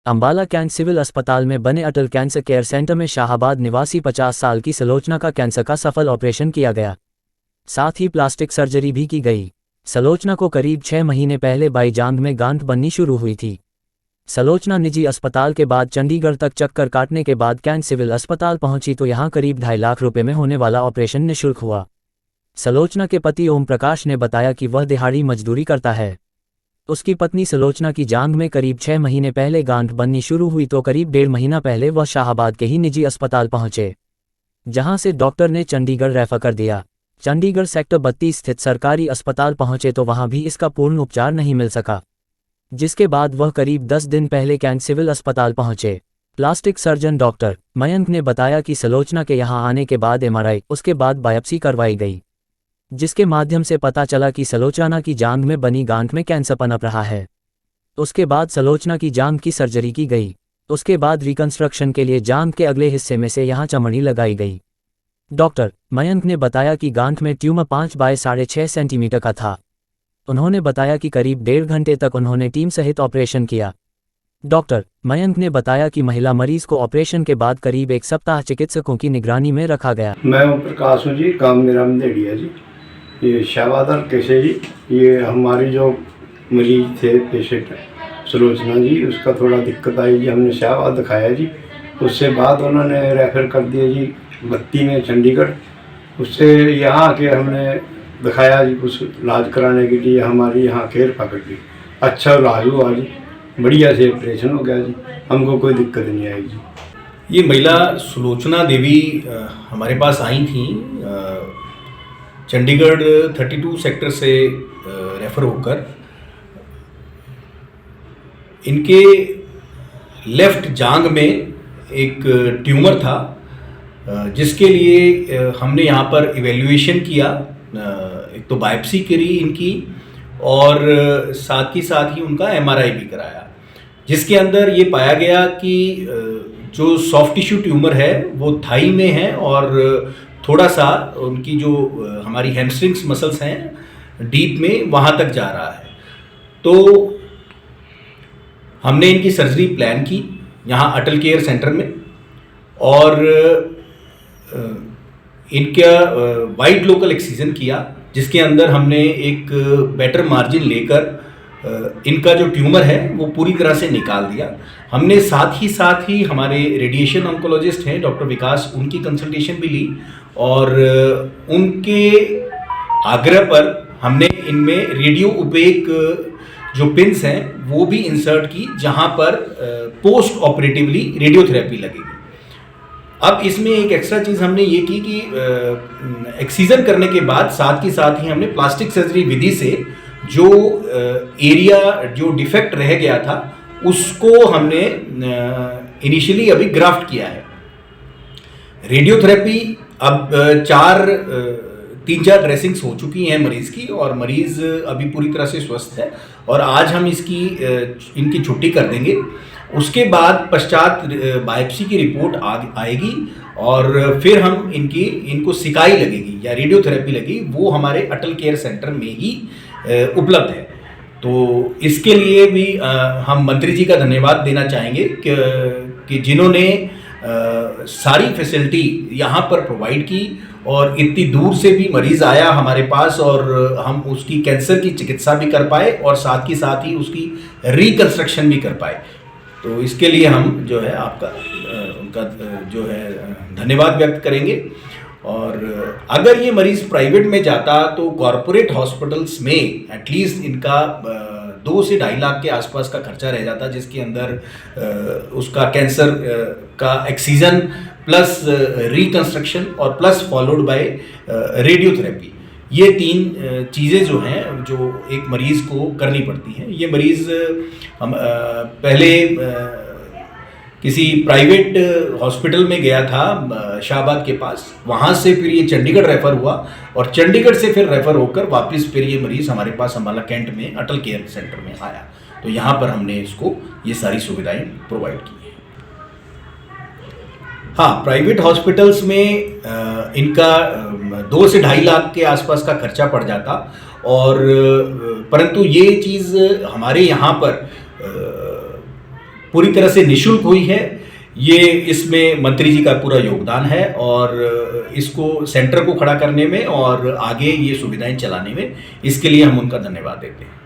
Ambala cantt civil अस्पताल में बने अटल कैंसर केयर सेंटर में शाहाबाद निवासी 50 साल की सलोचना का कैंसर का सफल ऑपरेशन किया गया। साथ ही प्लास्टिक सर्जरी भी की गई। सलोचना को करीब 6 महीने पहले बाई जांघ में गांठ बननी शुरू हुई थी। सलोचना निजी अस्पताल के बाद चंडीगढ़ तक चक्कर काटने के बाद कैंट सिविल अस्पताल पहुंची तो यहां करीब 2.5 लाख रुपए में होने वाला ऑपरेशन निःशुल्क हुआ। सलोचना के पति ओम प्रकाश ने बताया कि वह दिहाड़ी मजदूरी करता है। उसकी पत्नी सलोचना की जांघ में करीब 6 महीने पहले गांठ बननी शुरू हुई तो करीब 1.5 महीना पहले वह शाहाबाद के ही निजी अस्पताल पहुंचे, जहां से डॉक्टर ने चंडीगढ़ रेफर कर दिया। चंडीगढ़ सेक्टर 32 स्थित सरकारी अस्पताल पहुंचे तो वहां भी इसका पूर्ण उपचार नहीं मिल सका, जिसके बाद वह करीब 10 दिन पहले कैंट सिविल अस्पताल पहुंचे। प्लास्टिक सर्जन डॉक्टर मयंक ने बताया कि सलोचना के यहां आने के बाद MRI, उसके बाद बायोप्सी करवाई गई, जिसके माध्यम से पता चला कि सलोचना की जांघ में बनी गांठ में कैंसर पनप रहा है। उसके बाद सलोचना की जांघ की सर्जरी की गई। उसके बाद रिकंस्ट्रक्शन के लिए जांघ के अगले हिस्से में से यहां चमड़ी लगाई गई। डॉक्टर मयंक ने बताया कि गांठ में ट्यूमर 5 बाय 6.5 सेंटीमीटर का था। उन्होंने बताया कि करीब 1.5 घंटे तक उन्होंने टीम सहित ऑपरेशन किया। डॉक्टर मयंक ने बताया कि महिला मरीज को ऑपरेशन के बाद करीब 1 सप्ताह चिकित्सकों की निगरानी में रखा गया। मैं ओम प्रकाश हूँ जी, काम मेरा मंदेड़िया जी। ये शाहबाद हल्के से जी, ये हमारी जो मरीज थे पेशेंट सलोचना जी, उसका थोड़ा दिक्कत आई जी, हमने शाहबाद दिखाया जी। उससे बाद उन्होंने रेफ़र कर दिया जी 32 में चंडीगढ़। उससे यहाँ आके हमने दिखाया जी, कुछ इलाज कराने के लिए हमारी यहाँ केयर पकड़ ली। अच्छा इलाज हुआ जी, बढ़िया से ऑपरेशन हो गया जी, हमको कोई दिक्कत नहीं आई जी। ये महिला सुलोचना देवी हमारे पास आई थी चंडीगढ़ 32 सेक्टर से रेफ़र होकर। इनके लेफ़्ट जांघ में एक ट्यूमर था, जिसके लिए हमने यहाँ पर इवैल्यूएशन किया। एक तो बायोप्सी करी इनकी और साथ ही उनका MRI भी कराया, जिसके अंदर ये पाया गया कि जो सॉफ्ट टिश्यू ट्यूमर है वो थाई में है और थोड़ा सा उनकी जो हमारी हैमस्ट्रिंग्स मसल्स हैं डीप में वहाँ तक जा रहा है। तो हमने इनकी सर्जरी प्लान की यहाँ अटल केयर सेंटर में और इनका वाइड लोकल एक्सीजन किया, जिसके अंदर हमने एक बेटर मार्जिन लेकर इनका जो ट्यूमर है वो पूरी तरह से निकाल दिया। हमने साथ ही हमारे रेडिएशन ऑन्कोलॉजिस्ट हैं डॉक्टर विकास, उनकी कंसल्टेशन भी ली और उनके आग्रह पर हमने इनमें रेडियो ओपेक जो पिन्स हैं वो भी इंसर्ट की, जहां पर पोस्ट ऑपरेटिवली रेडियोथेरेपी लगेगी। अब इसमें एक एक्स्ट्रा चीज़ हमने ये की कि एक्सीजन करने के बाद साथ ही हमने प्लास्टिक सर्जरी विधि से जो एरिया जो डिफेक्ट रह गया था उसको हमने इनिशियली अभी ग्राफ्ट किया है। रेडियोथेरेपी अब 3-4 ड्रेसिंग्स हो चुकी हैं मरीज़ की और मरीज़ अभी पूरी तरह से स्वस्थ है और आज हम इनकी छुट्टी कर देंगे। उसके बाद पश्चात बायोप्सी की रिपोर्ट आएगी और फिर हम इनको सिकाई लगेगी या रेडियोथेरेपी लगेगी, वो हमारे अटल केयर सेंटर में ही उपलब्ध है। तो इसके लिए भी हम मंत्री जी का धन्यवाद देना चाहेंगे कि जिन्होंने सारी फैसिलिटी यहाँ पर प्रोवाइड की और इतनी दूर से भी मरीज़ आया हमारे पास और हम उसकी कैंसर की चिकित्सा भी कर पाए और साथ ही उसकी रिकंस्ट्रक्शन भी कर पाए। तो इसके लिए हम जो है उनका जो है धन्यवाद व्यक्त करेंगे। और अगर ये मरीज़ प्राइवेट में जाता तो कॉरपोरेट हॉस्पिटल्स में एटलीस्ट इनका 2 से 2.5 लाख के आसपास का खर्चा रह जाता, जिसके अंदर उसका कैंसर का एक्सीजन प्लस रिकंस्ट्रक्शन और प्लस फॉलोड बाय रेडियोथेरेपी, ये 3 चीज़ें जो हैं जो एक मरीज़ को करनी पड़ती हैं। ये मरीज़ हम पहले किसी प्राइवेट हॉस्पिटल में गया था शाहबाद के पास, वहाँ से फिर ये चंडीगढ़ रेफ़र हुआ और चंडीगढ़ से फिर रेफ़र होकर वापस फिर ये मरीज़ हमारे पास अंबाला कैंट में अटल केयर सेंटर में आया। तो यहाँ पर हमने इसको ये सारी सुविधाएं प्रोवाइड की हैं। हाँ, प्राइवेट हॉस्पिटल्स में इनका 2 से 2.5 लाख के आसपास का खर्चा पड़ जाता और परंतु ये चीज़ हमारे यहाँ पर पूरी तरह से निःशुल्क हुई है। ये इसमें मंत्री जी का पूरा योगदान है और इसको सेंटर को खड़ा करने में और आगे ये सुविधाएं चलाने में, इसके लिए हम उनका धन्यवाद देते हैं।